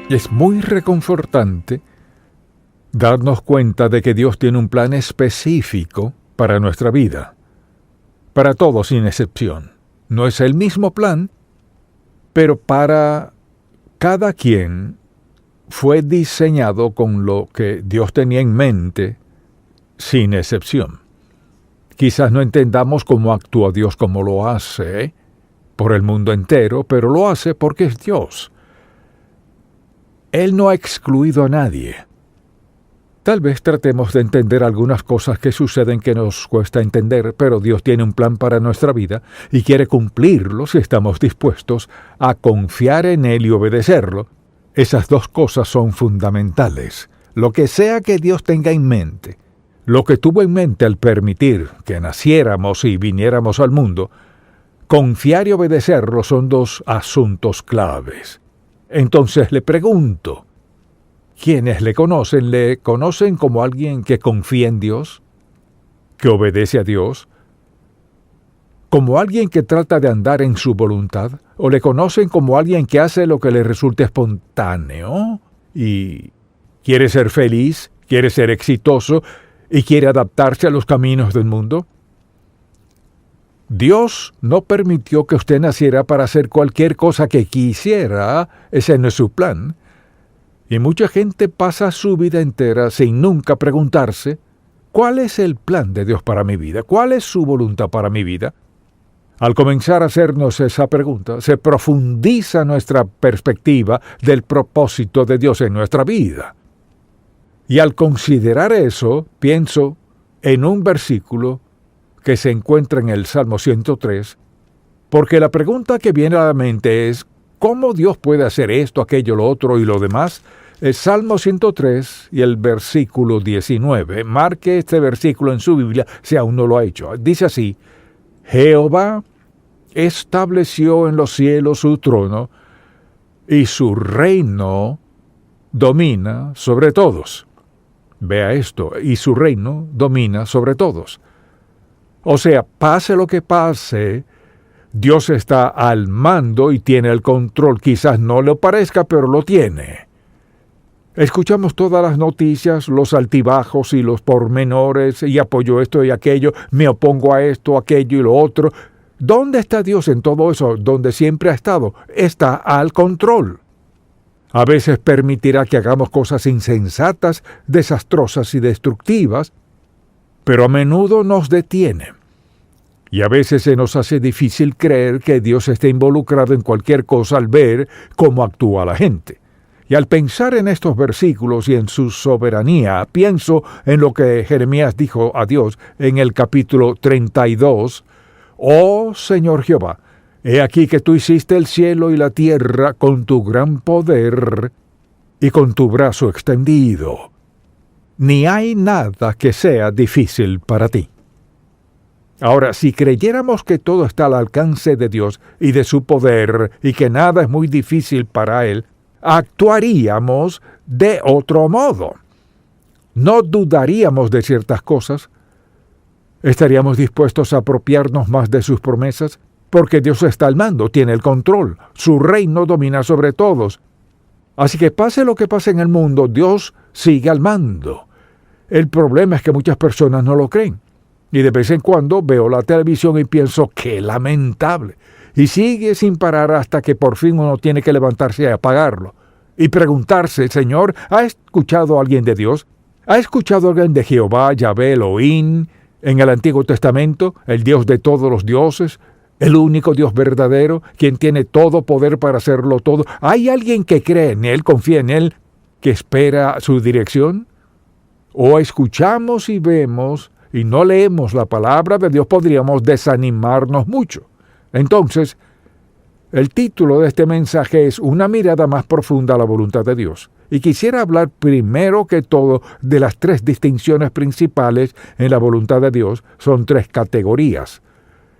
Es muy reconfortante darnos cuenta de que Dios tiene un plan específico para nuestra vida, para todos sin excepción. No es el mismo plan, pero para cada quien fue diseñado con lo que Dios tenía en mente, sin excepción. Quizás no entendamos cómo actúa Dios como lo hace por el mundo entero, pero lo hace porque es Dios. Él no ha excluido a nadie. Tal vez tratemos de entender algunas cosas que suceden que nos cuesta entender, pero Dios tiene un plan para nuestra vida y quiere cumplirlo si estamos dispuestos a confiar en Él y obedecerlo. Esas dos cosas son fundamentales. Lo que sea que Dios tenga en mente, lo que tuvo en mente al permitir que naciéramos y viniéramos al mundo, confiar y obedecerlo son dos asuntos claves. Entonces le pregunto, ¿quiénes le conocen como alguien que confía en Dios, que obedece a Dios, como alguien que trata de andar en su voluntad, o le conocen como alguien que hace lo que le resulte espontáneo y quiere ser feliz, quiere ser exitoso y quiere adaptarse a los caminos del mundo? Dios no permitió que usted naciera para hacer cualquier cosa que quisiera. Ese no es su plan. Y mucha gente pasa su vida entera sin nunca preguntarse, ¿cuál es el plan de Dios para mi vida? ¿Cuál es su voluntad para mi vida? Al comenzar a hacernos esa pregunta, se profundiza nuestra perspectiva del propósito de Dios en nuestra vida. Y al considerar eso, pienso en un versículo que se encuentra en el Salmo 103, porque la pregunta que viene a la mente es, ¿cómo Dios puede hacer esto, aquello, lo otro y lo demás? El Salmo 103 y el versículo 19. Marque este versículo en su Biblia si aún no lo ha hecho. Dice así, Jehová estableció en los cielos su trono y su reino domina sobre todos. Vea esto, y su reino domina sobre todos. O sea, pase lo que pase, Dios está al mando y tiene el control. Quizás no le parezca, pero lo tiene. Escuchamos todas las noticias, los altibajos y los pormenores, y apoyo esto y aquello, me opongo a esto, aquello y lo otro. ¿Dónde está Dios en todo eso? ¿Dónde siempre ha estado? Está al control. A veces permitirá que hagamos cosas insensatas, desastrosas y destructivas, pero a menudo nos detiene. Y a veces se nos hace difícil creer que Dios esté involucrado en cualquier cosa al ver cómo actúa la gente. Y al pensar en estos versículos y en su soberanía, pienso en lo que Jeremías dijo a Dios en el capítulo 32. Oh Señor Jehová, he aquí que tú hiciste el cielo y la tierra con tu gran poder y con tu brazo extendido. Ni hay nada que sea difícil para ti. Ahora, si creyéramos que todo está al alcance de Dios y de su poder y que nada es muy difícil para Él, actuaríamos de otro modo. No dudaríamos de ciertas cosas. Estaríamos dispuestos a apropiarnos más de sus promesas porque Dios está al mando, tiene el control. Su reino domina sobre todos. Así que pase lo que pase en el mundo, Dios sigue al mando. El problema es que muchas personas no lo creen. Y de vez en cuando veo la televisión y pienso, ¡qué lamentable! Y sigue sin parar hasta que por fin uno tiene que levantarse y apagarlo. Y preguntarse, Señor, ¿ha escuchado a alguien de Dios? ¿Ha escuchado a alguien de Jehová, Yahvé, Elohim, en el Antiguo Testamento, el Dios de todos los dioses, el único Dios verdadero, quien tiene todo poder para hacerlo todo? ¿Hay alguien que cree en Él, confía en Él, que espera su dirección? ¿O escuchamos y vemos y no leemos la palabra de Dios? Podríamos desanimarnos mucho. Entonces, el título de este mensaje es Una mirada más profunda a la voluntad de Dios. Y quisiera hablar primero que todo de las tres distinciones principales en la voluntad de Dios. Son tres categorías.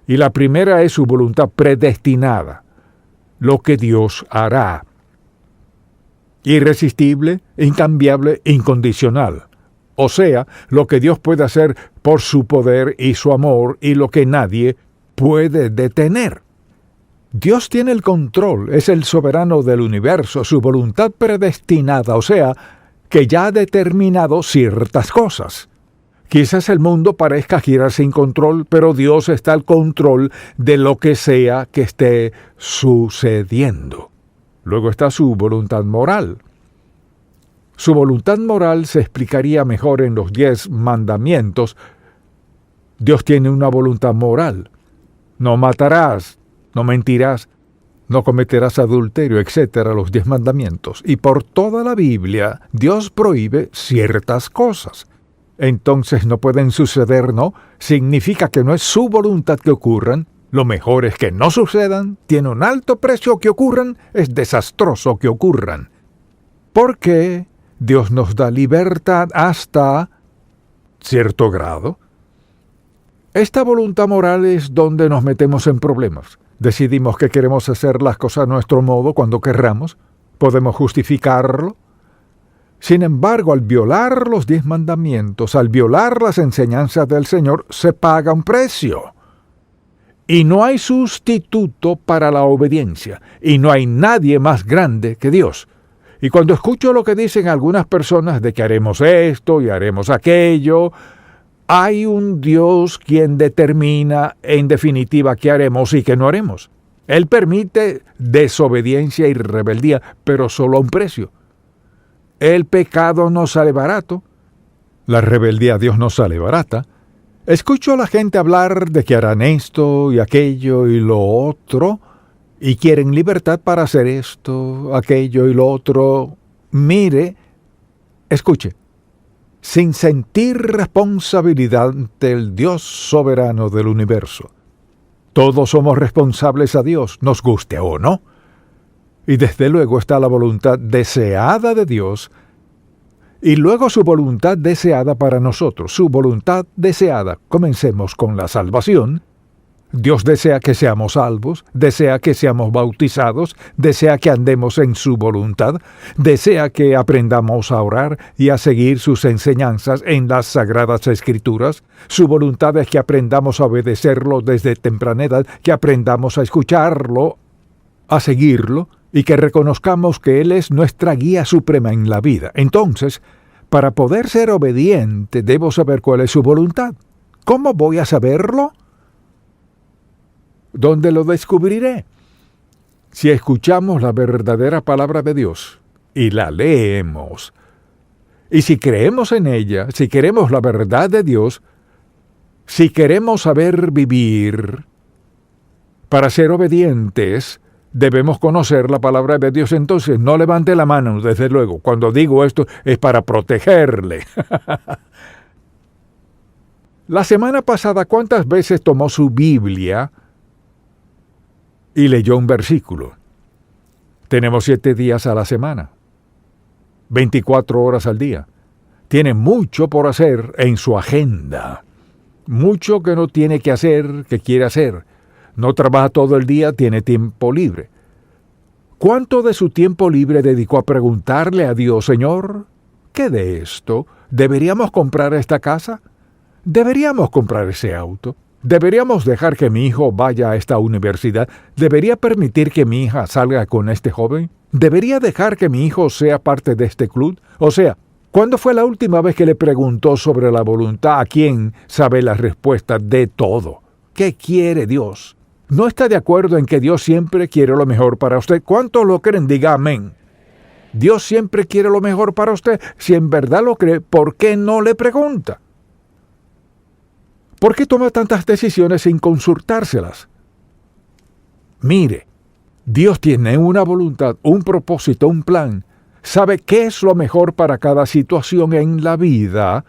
Y la primera es su voluntad predestinada, lo que Dios hará. Irresistible, incambiable, incondicional. O sea, lo que Dios puede hacer por su poder y su amor y lo que nadie puede detener. Dios tiene el control, es el soberano del universo, su voluntad predestinada, o sea, que ya ha determinado ciertas cosas. Quizás el mundo parezca girar sin control, pero Dios está al control de lo que sea que esté sucediendo. Luego está su voluntad moral. Su voluntad moral se explicaría mejor en los 10 mandamientos. Dios tiene una voluntad moral. No matarás, no mentirás, no cometerás adulterio, etc., los 10 mandamientos. Y por toda la Biblia, Dios prohíbe ciertas cosas. Entonces no pueden suceder, ¿no? Significa que no es su voluntad que ocurran. Lo mejor es que no sucedan, tiene un alto precio que ocurran, es desastroso que ocurran. Porque Dios nos da libertad hasta cierto grado. Esta voluntad moral es donde nos metemos en problemas. Decidimos que queremos hacer las cosas a nuestro modo cuando querramos. Podemos justificarlo. Sin embargo, al violar los 10 mandamientos, al violar las enseñanzas del Señor, se paga un precio. Y no hay sustituto para la obediencia. Y no hay nadie más grande que Dios. Y cuando escucho lo que dicen algunas personas de que haremos esto y haremos aquello, hay un Dios quien determina en definitiva qué haremos y qué no haremos. Él permite desobediencia y rebeldía, pero solo a un precio. El pecado no sale barato. La rebeldía a Dios no sale barata. Escucho a la gente hablar de que harán esto y aquello y lo otro, y quieren libertad para hacer esto, aquello y lo otro. Mire, escuche, sin sentir responsabilidad ante el Dios soberano del universo. Todos somos responsables a Dios, nos guste o no. Y desde luego está la voluntad deseada de Dios, y luego su voluntad deseada para nosotros, su voluntad deseada. Comencemos con la salvación. Dios desea que seamos salvos, desea que seamos bautizados, desea que andemos en su voluntad, desea que aprendamos a orar y a seguir sus enseñanzas en las Sagradas Escrituras. Su voluntad es que aprendamos a obedecerlo desde temprana edad, que aprendamos a escucharlo, a seguirlo, y que reconozcamos que Él es nuestra guía suprema en la vida. Entonces, para poder ser obediente, debo saber cuál es su voluntad. ¿Cómo voy a saberlo? ¿Dónde lo descubriré? Si escuchamos la verdadera palabra de Dios y la leemos, y si creemos en ella, si queremos la verdad de Dios, si queremos saber vivir, para ser obedientes, debemos conocer la palabra de Dios. Entonces, no levante la mano, desde luego. Cuando digo esto, es para protegerle. La semana pasada, ¿cuántas veces tomó su Biblia y leyó un versículo? Tenemos 7 días a la semana, 24 horas al día. Tiene mucho por hacer en su agenda. Mucho que no tiene que hacer, que quiere hacer. No trabaja todo el día, tiene tiempo libre. ¿Cuánto de su tiempo libre dedicó a preguntarle a Dios, Señor, ¿qué de esto? ¿Deberíamos comprar esta casa? ¿Deberíamos comprar ese auto? ¿Deberíamos dejar que mi hijo vaya a esta universidad? ¿Debería permitir que mi hija salga con este joven? ¿Debería dejar que mi hijo sea parte de este club? O sea, ¿cuándo fue la última vez que le preguntó sobre la voluntad a quien sabe la respuesta de todo? ¿Qué quiere Dios? ¿No está de acuerdo en que Dios siempre quiere lo mejor para usted? ¿Cuántos lo creen? Diga amén. Dios siempre quiere lo mejor para usted. Si en verdad lo cree, ¿por qué no le pregunta? ¿Por qué toma tantas decisiones sin consultárselas? Mire, Dios tiene una voluntad, un propósito, un plan. Sabe qué es lo mejor para cada situación en la vida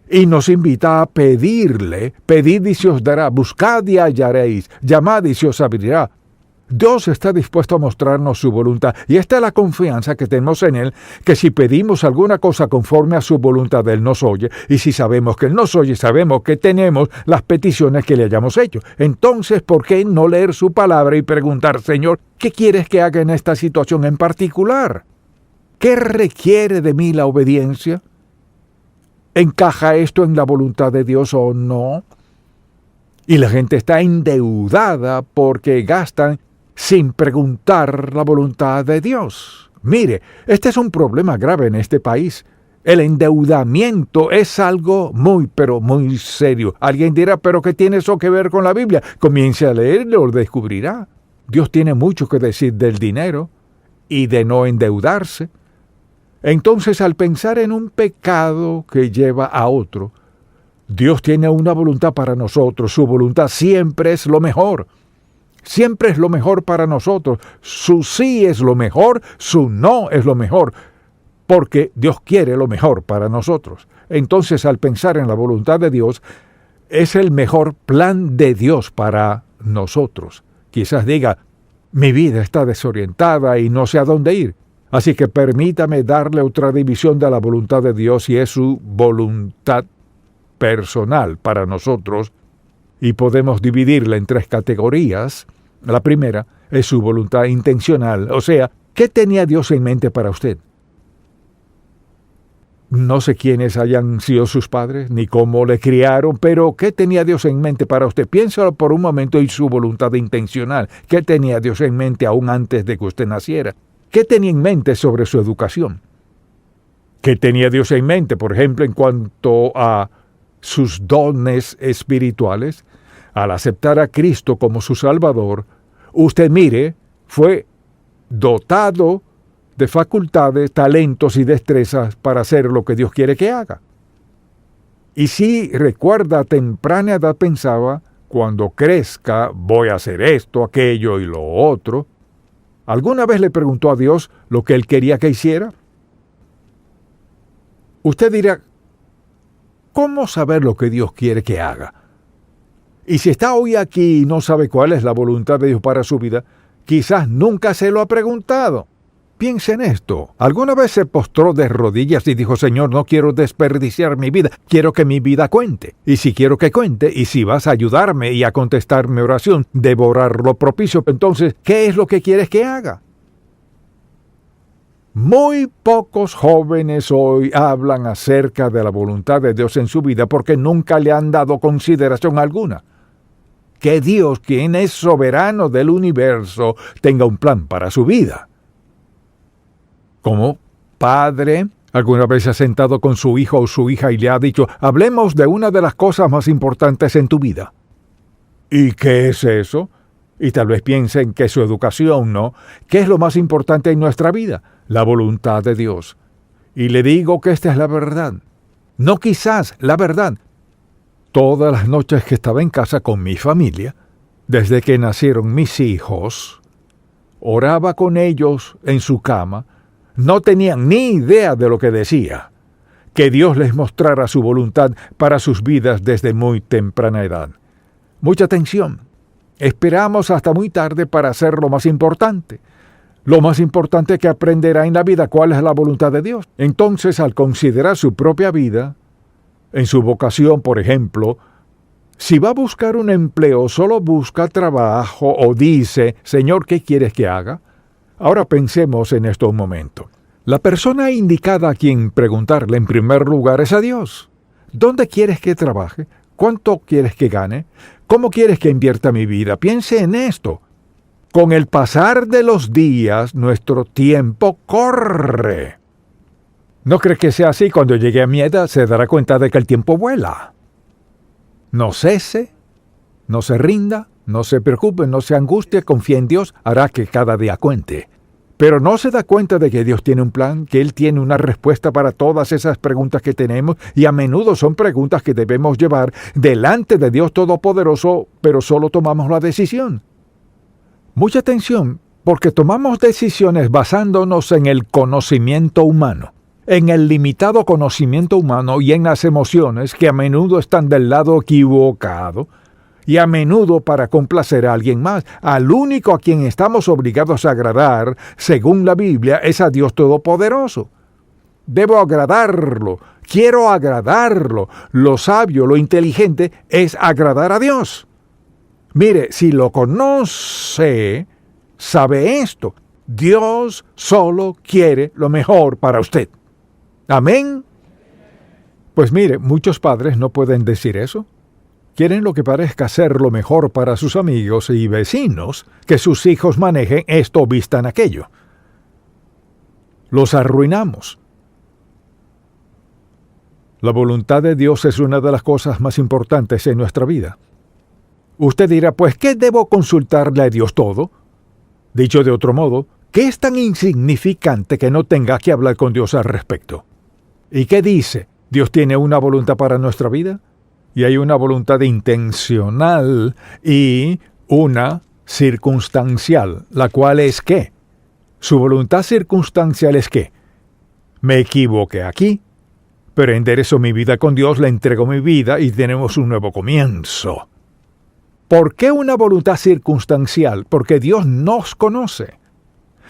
y nos invita a pedirle. Pedid y se os dará, buscad y hallaréis, llamad y se os abrirá. Dios está dispuesto a mostrarnos su voluntad, y esta es la confianza que tenemos en Él, que si pedimos alguna cosa conforme a su voluntad, Él nos oye, y si sabemos que Él nos oye, sabemos que tenemos las peticiones que le hayamos hecho. Entonces, ¿por qué no leer su palabra y preguntar, Señor, ¿qué quieres que haga en esta situación en particular? ¿Qué requiere de mí la obediencia? ¿Encaja esto en la voluntad de Dios o no? Y la gente está endeudada porque gastan sin preguntar la voluntad de Dios. Mire, este es un problema grave en este país. El endeudamiento es algo muy, pero muy serio. Alguien dirá, ¿pero qué tiene eso que ver con la Biblia? Comience a leer y lo descubrirá. Dios tiene mucho que decir del dinero y de no endeudarse. Entonces, al pensar en un pecado que lleva a otro, Dios tiene una voluntad para nosotros. Su voluntad siempre es lo mejor. Siempre es lo mejor para nosotros. Su sí es lo mejor, su no es lo mejor, porque Dios quiere lo mejor para nosotros. Entonces, al pensar en la voluntad de Dios, es el mejor plan de Dios para nosotros. Quizás diga, mi vida está desorientada y no sé a dónde ir. Así que permítame darle otra división de la voluntad de Dios, y es su voluntad personal para nosotros, y podemos dividirla en 3 categorías. La primera es su voluntad intencional, o sea, ¿qué tenía Dios en mente para usted? No sé quiénes hayan sido sus padres, ni cómo le criaron, pero ¿qué tenía Dios en mente para usted? Piénsalo por un momento en su voluntad intencional. ¿Qué tenía Dios en mente aún antes de que usted naciera? ¿Qué tenía en mente sobre su educación? ¿Qué tenía Dios en mente, por ejemplo, en cuanto a sus dones espirituales? Al aceptar a Cristo como su Salvador, usted, mire, fue dotado de facultades, talentos y destrezas para hacer lo que Dios quiere que haga. Y si recuerda, a temprana edad pensaba, cuando crezca voy a hacer esto, aquello y lo otro. ¿Alguna vez le preguntó a Dios lo que Él quería que hiciera? Usted dirá, ¿cómo saber lo que Dios quiere que haga? Y si está hoy aquí y no sabe cuál es la voluntad de Dios para su vida, quizás nunca se lo ha preguntado. Piense en esto. ¿Alguna vez se postró de rodillas y dijo, Señor, no quiero desperdiciar mi vida, quiero que mi vida cuente? Y si quiero que cuente, y si vas a ayudarme y a contestar mi oración, devorar lo propicio, entonces, ¿qué es lo que quieres que haga? Muy pocos jóvenes hoy hablan acerca de la voluntad de Dios en su vida porque nunca le han dado consideración alguna. Que Dios, quien es soberano del universo, tenga un plan para su vida. Como padre, ¿alguna vez se ha sentado con su hijo o su hija y le ha dicho, hablemos de una de las cosas más importantes en tu vida? ¿Y qué es eso? Y tal vez piensen que su educación, ¿no? ¿Qué es lo más importante en nuestra vida? La voluntad de Dios. Y le digo que esta es la verdad. No quizás, la verdad. Todas las noches que estaba en casa con mi familia, desde que nacieron mis hijos, oraba con ellos en su cama. No tenían ni idea de lo que decía. Que Dios les mostrara su voluntad para sus vidas desde muy temprana edad. Mucha atención. Esperamos hasta muy tarde para hacer lo más importante. Lo más importante que aprenderá en la vida, ¿cuál es la voluntad de Dios? Entonces, al considerar su propia vida, en su vocación, por ejemplo, si va a buscar un empleo, solo busca trabajo o dice, Señor, ¿qué quieres que haga? Ahora pensemos en esto un momento. La persona indicada a quien preguntarle en primer lugar es a Dios. ¿Dónde quieres que trabaje? ¿Cuánto quieres que gane? ¿Cómo quieres que invierta mi vida? Piense en esto. Con el pasar de los días, nuestro tiempo corre. ¿No cree que sea así? Cuando llegue a mi edad, se dará cuenta de que el tiempo vuela. No cese, no se rinda, no se preocupe, no se angustie, confía en Dios, hará que cada día cuente. Pero no se da cuenta de que Dios tiene un plan, que Él tiene una respuesta para todas esas preguntas que tenemos, y a menudo son preguntas que debemos llevar delante de Dios Todopoderoso, pero solo tomamos la decisión. Mucha atención, porque tomamos decisiones basándonos en el conocimiento humano, en el limitado conocimiento humano y en las emociones que a menudo están del lado equivocado, y a menudo para complacer a alguien más. Al único a quien estamos obligados a agradar, según la Biblia, es a Dios Todopoderoso. Debo agradarlo, quiero agradarlo. Lo sabio, lo inteligente es agradar a Dios. Mire, si lo conoce, sabe esto. Dios solo quiere lo mejor para usted. ¿Amén? Pues mire, muchos padres no pueden decir eso. quieren lo que parezca ser lo mejor para sus amigos y vecinos, que sus hijos manejen esto o vistan aquello. Los arruinamos. La voluntad de Dios es una de las cosas más importantes en nuestra vida. Usted dirá, pues, ¿qué debo consultarle a Dios todo? Dicho de otro modo, ¿qué es tan insignificante que no tenga que hablar con Dios al respecto? ¿Y qué dice? ¿Dios tiene una voluntad para nuestra vida? Y hay una voluntad intencional y una circunstancial, la cual es ¿qué? Su voluntad circunstancial es ¿qué? Me equivoqué aquí, pero enderezo mi vida con Dios, le entrego mi vida y tenemos un nuevo comienzo. ¿Por qué una voluntad circunstancial? Porque Dios nos conoce.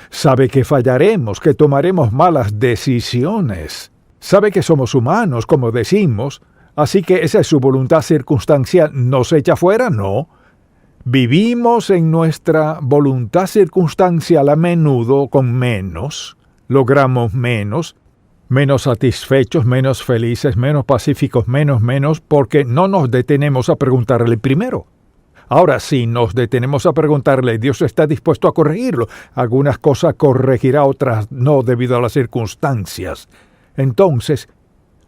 Sabe que fallaremos, que tomaremos malas decisiones. Sabe que somos humanos, como decimos, así que esa es su voluntad circunstancial. ¿Nos echa fuera? No. Vivimos en nuestra voluntad circunstancial a menudo con menos, logramos menos satisfechos, menos felices, menos pacíficos, menos, porque no nos detenemos a preguntarle primero. Ahora, si nos detenemos a preguntarle, Dios está dispuesto a corregirlo. Algunas cosas corregirá, otras no, debido a las circunstancias. Entonces,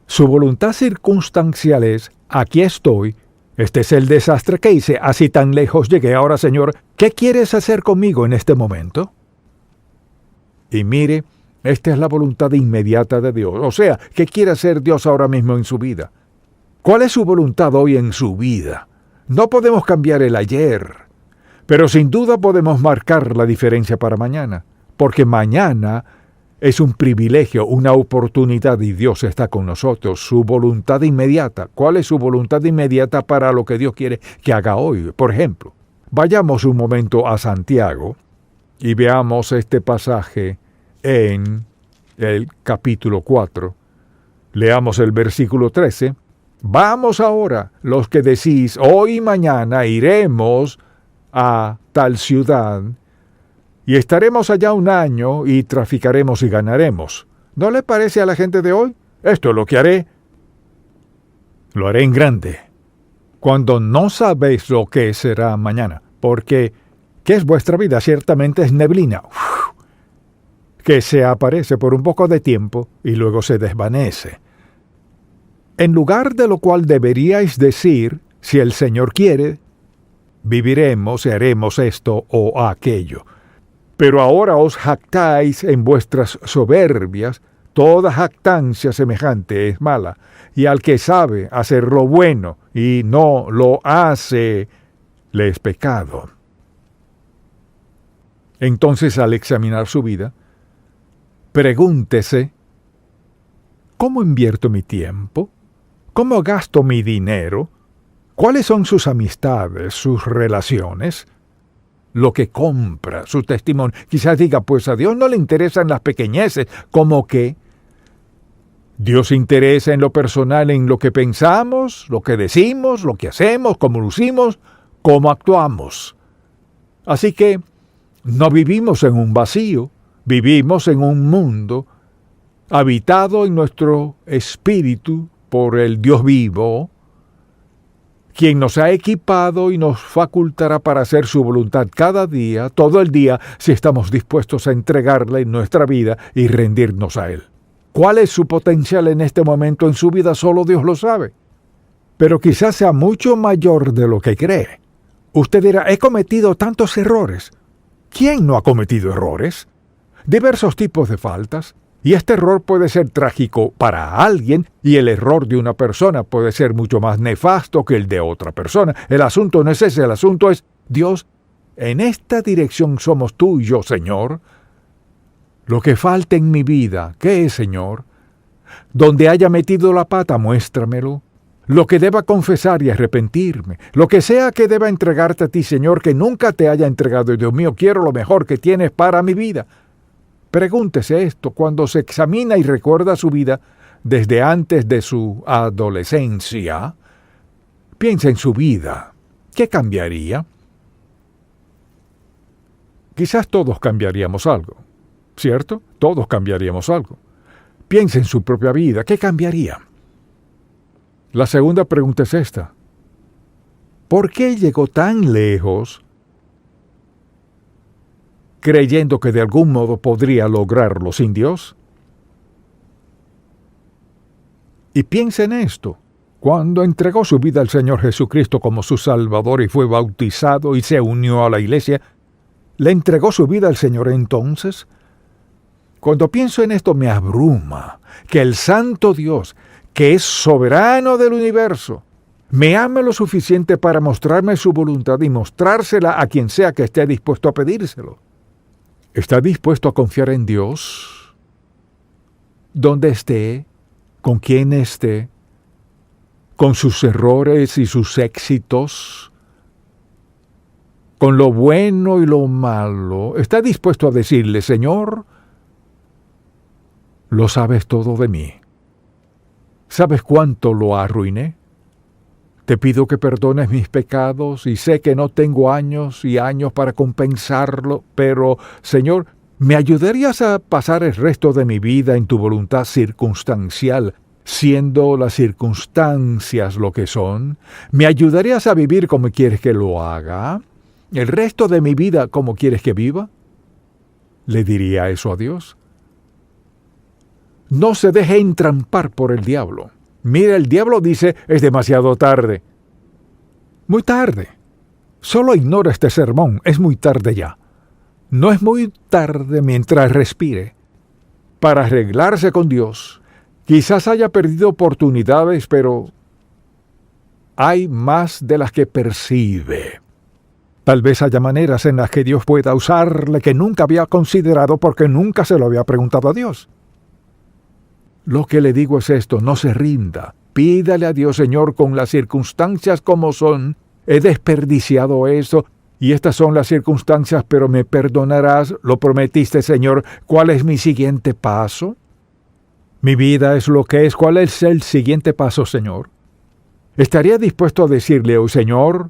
su voluntad circunstancial es, aquí estoy, este es el desastre que hice, así tan lejos llegué. Ahora, Señor, ¿qué quieres hacer conmigo en este momento? Y mire, esta es la voluntad inmediata de Dios. O sea, ¿qué quiere hacer Dios ahora mismo en su vida? ¿Cuál es su voluntad hoy en su vida? No podemos cambiar el ayer, pero sin duda podemos marcar la diferencia para mañana, porque mañana es un privilegio, una oportunidad y Dios está con nosotros. Su voluntad inmediata. ¿Cuál es su voluntad inmediata para lo que Dios quiere que haga hoy? Por ejemplo, vayamos un momento a Santiago y veamos este pasaje en el capítulo 4. Leamos el versículo 13. Vamos ahora, los que decís, hoy y mañana iremos a tal ciudad, y estaremos allá un año, y traficaremos y ganaremos. ¿No le parece a la gente de hoy? Esto es lo que haré. Lo haré en grande, cuando no sabéis lo que será mañana, porque ¿qué es vuestra vida? Ciertamente es neblina, que se aparece por un poco de tiempo y luego se desvanece. En lugar de lo cual deberíais decir, si el Señor quiere, viviremos y haremos esto o aquello. Pero ahora os jactáis en vuestras soberbias. Toda jactancia semejante es mala, y al que sabe hacer lo bueno y no lo hace, le es pecado. Entonces, al examinar su vida, pregúntese, ¿cómo invierto mi tiempo? ¿Cómo gasto mi dinero? ¿Cuáles son sus amistades, sus relaciones? Lo que compra, su testimonio. Quizás diga, pues a Dios no le interesan las pequeñeces, como que Dios se interesa en lo personal, en lo que pensamos, lo que decimos, lo que hacemos, cómo lucimos, cómo actuamos. Así que no vivimos en un vacío, vivimos en un mundo habitado en nuestro espíritu por el Dios vivo, quien nos ha equipado y nos facultará para hacer su voluntad cada día, todo el día, si estamos dispuestos a entregarle nuestra vida y rendirnos a Él. ¿Cuál es su potencial en este momento en su vida? Solo Dios lo sabe. Pero quizás sea mucho mayor de lo que cree. Usted dirá, he cometido tantos errores. ¿Quién no ha cometido errores? Diversos tipos de faltas. Y este error puede ser trágico para alguien y el error de una persona puede ser mucho más nefasto que el de otra persona. El asunto no es ese, el asunto es, Dios, en esta dirección somos tú y yo, Señor. Lo que falta en mi vida, ¿qué es, Señor? Donde haya metido la pata, muéstramelo. Lo que deba confesar y arrepentirme. Lo que sea que deba entregarte a ti, Señor, que nunca te haya entregado. Dios mío, quiero lo mejor que tienes para mi vida. Pregúntese esto cuando se examina y recuerda su vida desde antes de su adolescencia. Piensa en su vida. ¿Qué cambiaría? Quizás todos cambiaríamos algo, ¿cierto? Todos cambiaríamos algo. Piensa en su propia vida. ¿Qué cambiaría? La segunda pregunta es esta. ¿Por qué llegó tan lejos creyendo que de algún modo podría lograrlo sin Dios? Y piensa en esto. Cuando entregó su vida al Señor Jesucristo como su Salvador y fue bautizado y se unió a la iglesia, ¿le entregó su vida al Señor entonces? Cuando pienso en esto me abruma que el Santo Dios, que es soberano del universo, me ame lo suficiente para mostrarme su voluntad y mostrársela a quien sea que esté dispuesto a pedírselo. ¿Está dispuesto a confiar en Dios? Donde esté, con quien esté, con sus errores y sus éxitos, con lo bueno y lo malo, ¿está dispuesto a decirle, Señor, lo sabes todo de mí? ¿Sabes cuánto lo arruiné? Te pido que perdones mis pecados y sé que no tengo años y años para compensarlo, pero, Señor, ¿me ayudarías a pasar el resto de mi vida en tu voluntad circunstancial, siendo las circunstancias lo que son? ¿Me ayudarías a vivir como quieres que lo haga? ¿El resto de mi vida como quieres que viva? ¿Le diría eso a Dios? No se deje entrampar por el diablo. Mira, el diablo dice, es demasiado tarde. Muy tarde. Solo ignora este sermón, es muy tarde ya. No es muy tarde mientras respire. Para arreglarse con Dios. Quizás haya perdido oportunidades, pero hay más de las que percibe. Tal vez haya maneras en las que Dios pueda usarle que nunca había considerado porque nunca se lo había preguntado a Dios. Lo que le digo es esto, no se rinda. Pídale a Dios, Señor, con las circunstancias como son. He desperdiciado eso y estas son las circunstancias, pero me perdonarás. Lo prometiste, Señor. ¿Cuál es mi siguiente paso? Mi vida es lo que es. ¿Cuál es el siguiente paso, Señor? Estaría dispuesto a decirle, oh Señor,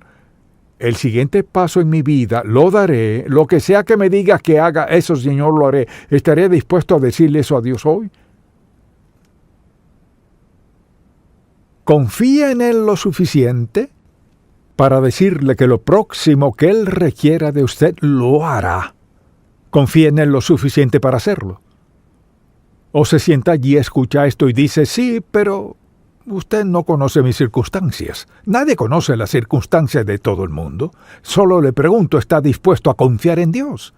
el siguiente paso en mi vida lo daré. Lo que sea que me digas que haga, eso, Señor, lo haré. ¿Estaría dispuesto a decirle eso a Dios hoy? ¿Confía en Él lo suficiente para decirle que lo próximo que Él requiera de usted lo hará? ¿Confía en Él lo suficiente para hacerlo? ¿O se sienta allí, escucha esto y dice, sí, pero usted no conoce mis circunstancias? Nadie conoce las circunstancias de todo el mundo. Solo le pregunto, ¿está dispuesto a confiar en Dios?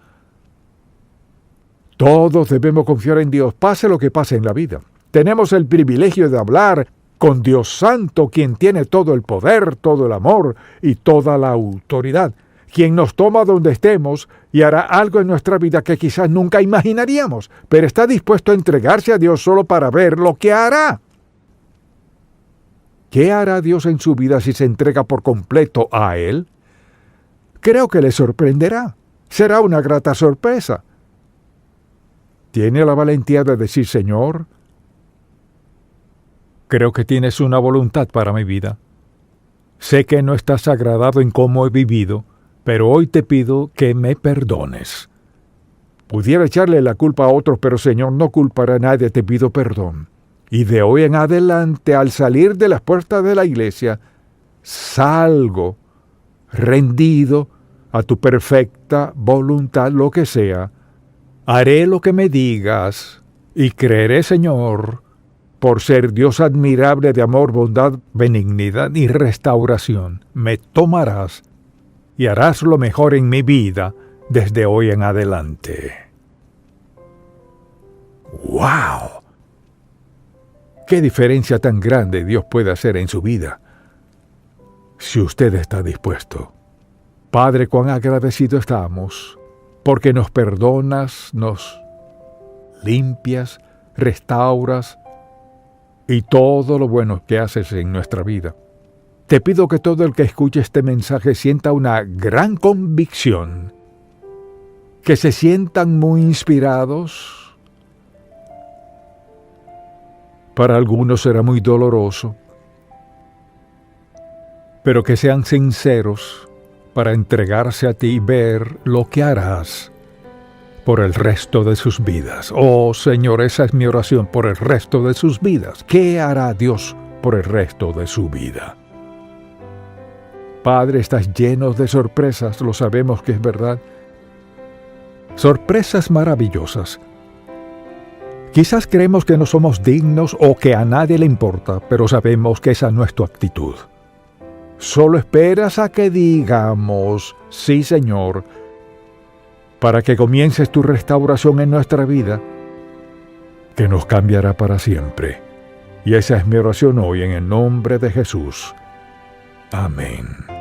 Todos debemos confiar en Dios, pase lo que pase en la vida. Tenemos el privilegio de hablar con Dios Santo, quien tiene todo el poder, todo el amor y toda la autoridad, quien nos toma donde estemos y hará algo en nuestra vida que quizás nunca imaginaríamos, pero está dispuesto a entregarse a Dios solo para ver lo que hará. ¿Qué hará Dios en su vida si se entrega por completo a Él? Creo que le sorprenderá. Será una grata sorpresa. ¿Tiene la valentía de decir, Señor, creo que tienes una voluntad para mi vida? Sé que no estás agradado en cómo he vivido, pero hoy te pido que me perdones. Pudiera echarle la culpa a otros, pero Señor, no culparé a nadie, te pido perdón. Y de hoy en adelante, al salir de las puertas de la iglesia, salgo rendido a tu perfecta voluntad, lo que sea. Haré lo que me digas y creeré, Señor, por ser Dios admirable de amor, bondad, benignidad y restauración. Me tomarás y harás lo mejor en mi vida desde hoy en adelante. ¡Wow! ¿Qué diferencia tan grande Dios puede hacer en su vida? Si usted está dispuesto. Padre, cuán agradecido estamos, porque nos perdonas, nos limpias, restauras, y todo lo bueno que haces en nuestra vida. Te pido que todo el que escuche este mensaje sienta una gran convicción, que se sientan muy inspirados. Para algunos será muy doloroso, pero que sean sinceros para entregarse a ti y ver lo que harás por el resto de sus vidas. Oh Señor, esa es mi oración, por el resto de sus vidas. ¿Qué hará Dios por el resto de su vida? Padre, estás lleno de sorpresas, lo sabemos que es verdad. Sorpresas maravillosas. Quizás creemos que no somos dignos o que a nadie le importa, pero sabemos que esa no es tu actitud. Solo esperas a que digamos, sí, Señor, para que comiences tu restauración en nuestra vida, que nos cambiará para siempre. Y esa es mi oración hoy en el nombre de Jesús. Amén.